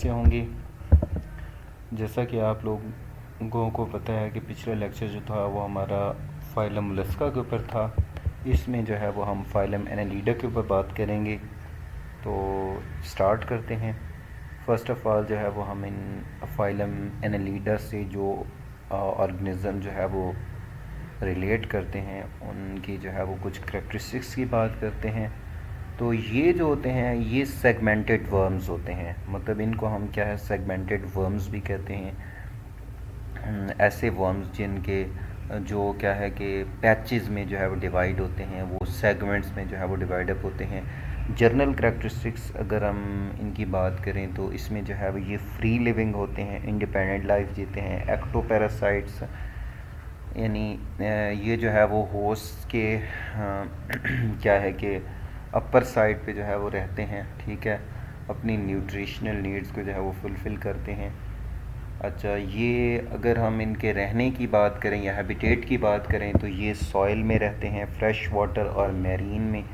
से होंगे। जैसा कि आप लोगों को पता है कि पिछला लेक्चर जो था वो हमारा फाइलम मोलस्का के ऊपर था। इसमें जो है वो हम फाइलम एनालिडा के ऊपर बात करेंगे। तो स्टार्ट करते हैं। फ़र्स्ट ऑफ़ ऑल जो है वो हम इन फाइलम एनालिडा से जो ऑर्गेनिज़म जो है वो रिलेट करते हैं उनकी जो है वो कुछ करैक्टरिस्टिक्स की बात करते हैं। तो ये जो होते हैं ये सेगमेंटेड वर्म्स होते हैं, मतलब इनको हम क्या है सेगमेंटेड वर्म्स भी कहते हैं। ऐसे वर्म्स जिनके जो क्या है कि पैचेस में जो है वो डिवाइड होते हैं, वो सेगमेंट्स में जो है वो डिवाइड अप होते हैं। जर्नल करैक्टरिस्टिक्स अगर हम इनकी बात करें तो इसमें जो है वो ये फ्री लिविंग होते हैं, इंडिपेंडेंट लाइफ जीते हैं। एक्टोपैरासाइट्स यानी ये जो है वो होस्ट के क्या है कि अपर साइड पे जो है वो रहते हैं, ठीक है, अपनी न्यूट्रिशनल नीड्स को जो है वो फुलफ़िल करते हैं। अच्छा, ये अगर हम इनके रहने की बात करें या हैबिटेट की बात करें तो ये सॉइल में रहते हैं, फ्रेश वाटर और मैरीन में।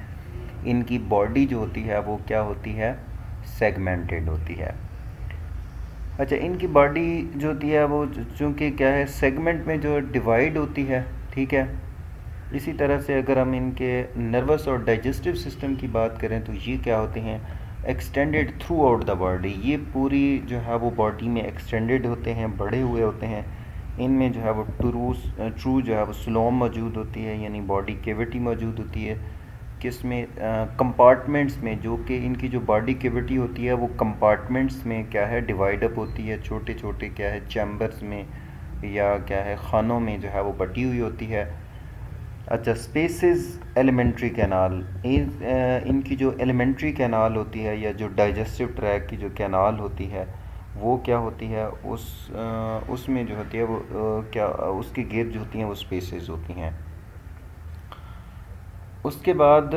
इनकी बॉडी जो होती है वो क्या होती है, सेगमेंटेड होती है। अच्छा, इनकी बॉडी जो होती है वो चूँकि क्या है सेगमेंट में जो डिवाइड होती है, ठीक है। इसी तरह से अगर हम इनके नर्वस और डाइजेस्टिव सिस्टम की बात करें तो ये क्या होते हैं, extended through out the body. ये पूरी जो है वो बॉडी में एक्सटेंडेड होते हैं, बढ़े हुए होते हैं। इनमें जो है वो ट्रू जो है वो स्लोम मौजूद होती है, यानी बॉडी कैविटी मौजूद होती है। किस में, कंपार्टमेंट्स में, जो कि इनकी जो बॉडी कैविटी होती है वो कंपार्टमेंट्स में क्या है डिवाइड अप होती है, छोटे छोटे क्या है चैम्बर्स में या क्या है खानों में जो है वो बटी हुई होती है। अच्छा, स्पेसेस एलिमेंट्री कैनाल, इनकी जो एलिमेंट्री कैनाल होती है या जो डाइजेस्टिव ट्रैक की जो कैनाल होती है वो क्या होती है, उसमें जो होती है वो क्या उसके गिर्द जो होती हैं वो स्पेसेस होती हैं। उसके बाद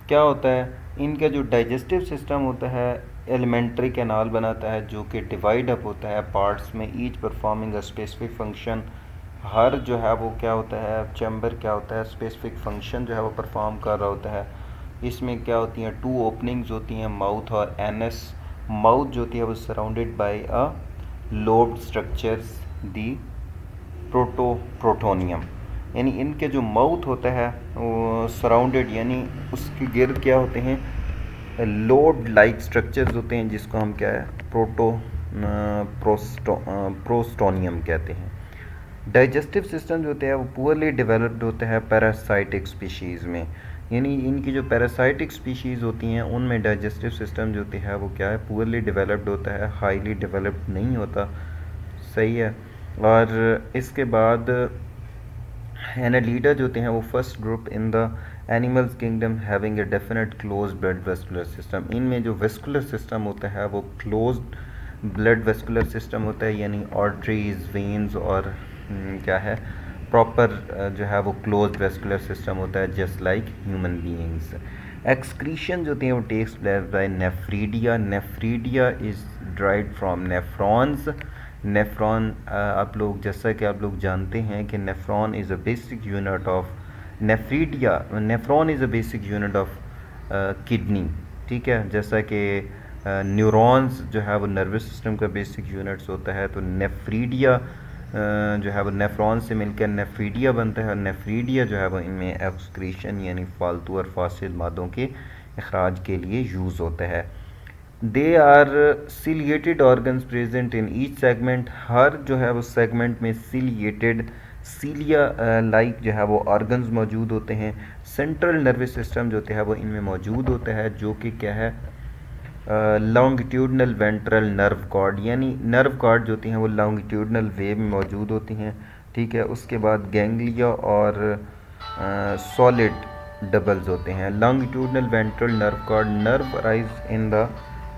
क्या होता है, इनका जो डाइजेस्टिव सिस्टम होता है एलिमेंट्री कैनाल बनाता है जो कि डिवाइड अप होता है पार्ट्स में, each performing a specific function. हर जो है वो क्या होता है चैम्बर क्या होता है स्पेसिफिक फंक्शन जो है वो परफॉर्म कर रहा होता है। इसमें क्या होती हैं, 2 ओपनिंग्स होती हैं, माउथ और एनस। माउथ जो होती है वो surrounded by a lobed structures the protonium, यानी इनके जो माउथ होता है वो सराउंडेड यानी उसके गिर्द क्या होते हैं लोड लाइक स्ट्रक्चर्स होते हैं जिसको हम क्या है प्रोस्टोनियम कहते हैं। डाइजेस्टिव सिस्टम जो होते हैं वो पुअरली डेवलप्ड होता है पैरासाइटिक स्पीशीज़ में, यानी इनकी जो पैरासाइटिक स्पीशीज़ होती हैं उनमें डाइजेस्टिव सिस्टम जो होती है वो क्या है पुअरली डेवलप्ड होता है, हाईली डेवलप्ड नहीं होता, सही है। और इसके बाद एनालिडा जो होते हैं वो first group in the animals kingdom having a definite close blood vascular system. इनमें जो वेस्कुलर सिस्टम होता है वो क्लोज ब्लड वेस्कुलर सिस्टम होता है, यानी आर्टरीज, वेन्स और क्या है प्रॉपर जो है वो क्लोज वेस्कुलर सिस्टम होता है just like human beings. Excretion जो होती है वो takes place by nephridia. Nephridia is derived from nephrons. Nephron आप लोग जैसा कि आप लोग जानते हैं कि nephron is a basic unit of nephridia. Nephron is a basic unit of kidney, ठीक है। जैसा कि न्यूरॉन्स जो है वो नर्वस सिस्टम का बेसिक यूनिट्स होता है, तो नेफ्रीडिया जो है वो नेफ्रॉन से मिलकर नेफ्रीडिया बनता है, और नेफ्रीडिया जो है वो इनमें एक्सक्रीशन यानी फालतू और फासिल मादों के अखराज के लिए यूज़ होता है। They are ciliated organs present in each segment. हर जो है वो सेगमेंट में सिलिएटेड सीलिया लाइक जो है वो ऑर्गन्स मौजूद होते हैं। सेंट्रल नर्वस सिस्टम जो होता है वो इनमें मौजूद होता है जो कि क्या है लॉन्गिट्यूडनल वेंट्रल नर्व कॉर्ड, यानी नर्व कॉर्ड जो होती हैं वो लॉन्गिट्यूडनल वे में मौजूद होती हैं, ठीक है। उसके बाद गैंग्लिया और सॉलिड डबल्स होते हैं। Longitudinal ventral nerve cord, nerve arise in the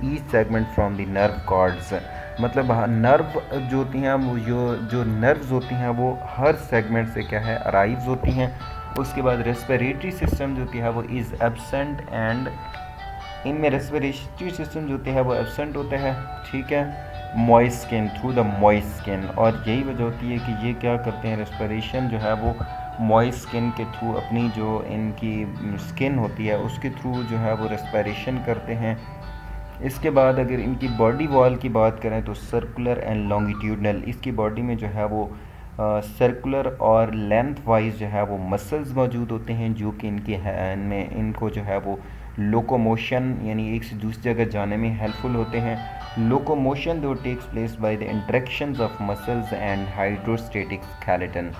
each segment from the nerve cords, मतलब नर्व जो होती हैं वो जो नर्व्स होती हैं वो हर सेगमेंट से क्या है अराइव होती हैं। उसके बाद रेस्पिरेटरी सिस्टम जो होती है वो इज़ एब्सेंट एंड इनमें रेस्पिरेटरी सिस्टम जो होता है वो एब्सेंट होता है, ठीक है, moist skin, through the moist skin. और यही वजह होती है कि ये क्या करते हैं रेस्पिरेशन जो है वो मॉइस्ट स्किन के थ्रू, अपनी जो इनकी स्किन होती है उसके थ्रू जो है वो रेस्पिरेशन करते हैं। इसके बाद अगर इनकी बॉडी वॉल की बात करें तो सर्कुलर एंड लॉन्गिट्यूडनल, इसकी बॉडी में जो है वो सर्कुलर और लेंथ वाइज जो है वो मसल्स मौजूद होते हैं, जो कि इनके इनमें इनको जो है वो लोकोमोशन यानी एक से दूसरी जगह जाने में हेल्पफुल होते हैं। Locomotion do takes place by the interactions of muscles and hydrostatic skeleton.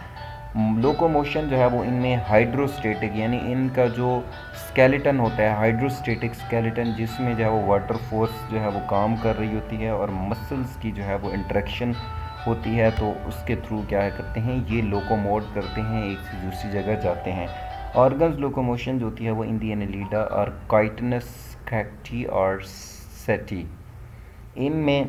Locomotion जो है वो इनमें हाइड्रोस्टेटिक यानी इनका जो स्केलेटन होता है, हाइड्रोस्टेटिक स्केलेटन, जिसमें जो है वो वाटर फोर्स जो है वो काम कर रही होती है और मसल्स की जो है वो इंटरेक्शन होती है, तो उसके थ्रू क्या करते हैं ये लोकोमोट करते हैं, एक से दूसरी जगह जाते हैं। ऑर्गन्स लोकोमोशन जो होती है वो इन दी एनालिडा और काइटनस, कैक्टी और सेटी, इनमें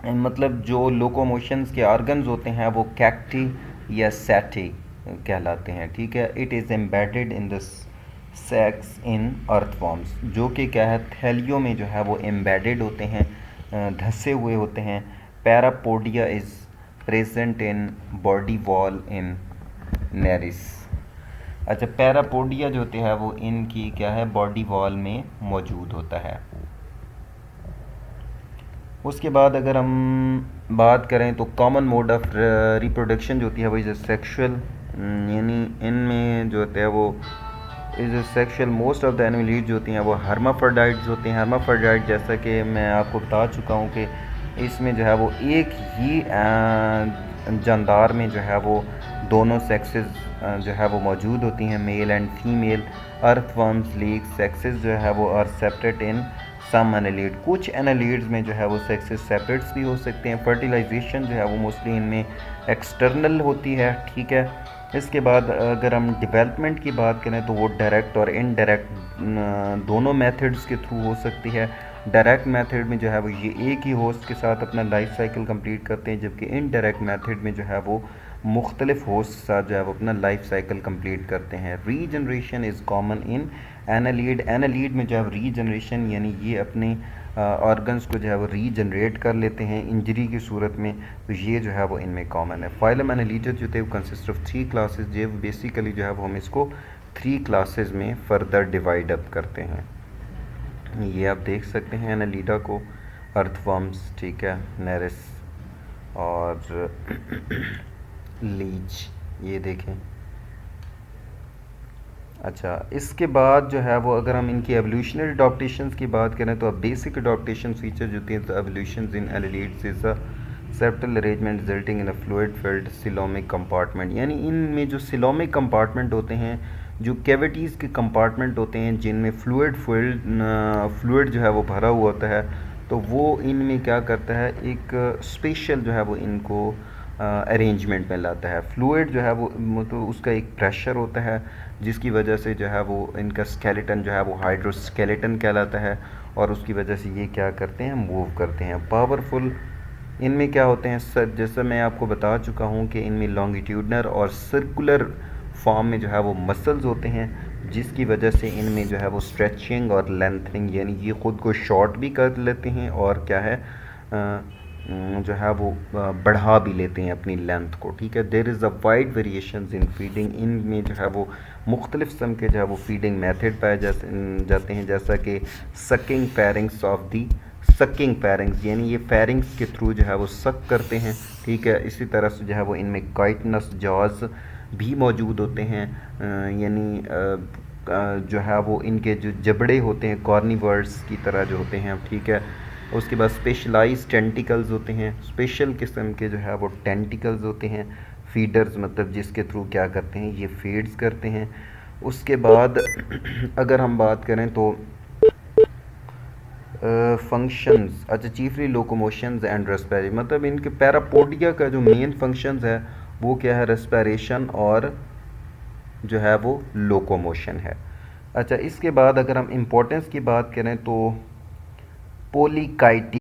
मतलब जो लोकोमोशंस के ऑर्गन्स होते हैं वो कैक्टी या सेटी कहलाते हैं, ठीक है। It is embedded in the sex in earthworms, जो कि क्या है थैलियों में जो है वो एम्बेडेड होते हैं, धंसे हुए होते हैं। Parapodia is present in body wall in Nereis. अच्छा, पैरापोडिया जो होते हैं वो इनकी क्या है बॉडी वॉल में मौजूद होता है। उसके बाद अगर हम बात करें तो कॉमन मोड ऑफ रिप्रोडक्शन जो होती है वो इज़ सेक्शुअल, यानी इनमें जो होता है वो is sexual. Most of the animal जो होती हैं वो हर्माफ्रोडाइट्स होते हैं। हर्माफ्रोडाइट जैसा कि मैं आपको बता चुका हूँ कि इसमें जो है वो एक ही जानदार में जो है वो दोनों सेक्सेस जो है वो मौजूद होती हैं, male and female. Earthworms league sexes जो है वो are separate in some annelid, कुछ एनालिड्स में जो है वो सेक्सेस सेपरेट्स भी हो सकते हैं। फर्टिलाइजेशन जो है वो मोस्टली इनमें एक्सटर्नल होती है, ठीक है। इसके बाद अगर हम डेवलपमेंट की बात करें तो वो डायरेक्ट और इनडायरेक्ट दोनों मेथड्स के थ्रू हो सकती है। डायरेक्ट मेथड में जो है वो ये एक ही होस्ट के साथ अपना लाइफ साइकिल कंप्लीट करते हैं, जबकि इनडायरेक्ट मेथड में जो है वो मुख्तलिफ होस्ट के साथ जो है वो अपना लाइफ साइकिल कंप्लीट करते हैं। Regeneration is common in annelid. Annelid में जो है रीजनरेशन यानी ये अपने ऑर्गन्स को जो है वो रीजनरेट कर लेते हैं इंजरी की सूरत में, तो ये जो है वो इनमें कॉमन है। फाइलम एनालिडा जो थे वो कंसिस्ट ऑफ 3 क्लासेस, जो बेसिकली जो है वो हम इसको 3 क्लासेस में फर्दर डिवाइड अप करते हैं। ये आप देख सकते हैं एनालिडा को, अर्थवर्म्स, ठीक है, नेरिस और लीच, ये देखें। अच्छा, इसके बाद जो है वो अगर हम इनकी एवोल्यूशनरी अडॉप्टेशंस की बात करें तो अब बेसिक अडॉप्टेशन फीचर जो होती हैं तो evolutions in annelids is a septal arrangement resulting in a fluid filled coelomic compartment, यानी इनमें जो सिलोमिक कंपार्टमेंट होते हैं, जो कैविटीज़ के कंपार्टमेंट होते हैं जिनमें फ्लूइड जो है वो भरा हुआ होता है, तो वो इनमें क्या करता है एक स्पेशल जो है वो इनको अरेंजमेंट में लाता है। फ्लूइड जो है वो तो उसका एक प्रेशर होता है जिसकी वजह से जो है वो इनका स्केलेटन जो है वो हाइड्रोस्केलेटन कहलाता है, और उसकी वजह से ये क्या करते हैं मूव करते हैं। पावरफुल इनमें क्या होते हैं सर, जैसा मैं आपको बता चुका हूँ कि इनमें लॉन्गिट्यूडनल और सर्कुलर फॉर्म में जो है वो मसल्स होते हैं, जिसकी वजह से इनमें जो है वो स्ट्रेचिंग और लेंथनिंग यानी ये ख़ुद को शॉर्ट भी कर लेते हैं और क्या है जो है वो बढ़ा भी लेते हैं अपनी लेंथ को, ठीक है। There is a wide variations in feeding, इनमें जो है वो मुख्तलिफ किस्म के जो है वो फीडिंग मेथड पाए जाते हैं, जैसा कि sucking pharynx of the sucking pharynx, यानी ये फेरिंग्स के थ्रू जो है वो सक करते हैं, ठीक है। इसी तरह से जो है वो इनमें काइटनस जॉज भी मौजूद होते हैं, यानी जो है वो इनके जो जबड़े होते हैं कॉर्निवर्स की तरह जो होते हैं, ठीक है। उसके बाद स्पेशलाइज टेंटिकल्स होते हैं, स्पेशल किस्म के जो है वो टेंटिकल्स होते हैं, फीडर्स मतलब जिसके थ्रू क्या करते हैं ये फीड्स करते हैं। उसके बाद अगर हम बात करें तो फंक्शंस, अच्छा चीफली लोकोमोशंस एंड रेस्पिरेशन, मतलब इनके पैरापोडिया का जो मेन फंक्शंस है वो क्या है रेस्पिरेशन और जो है वो लोकोमोशन है। अच्छा, इसके बाद अगर हम इम्पोर्टेंस की बात करें तो पोलीकाइटी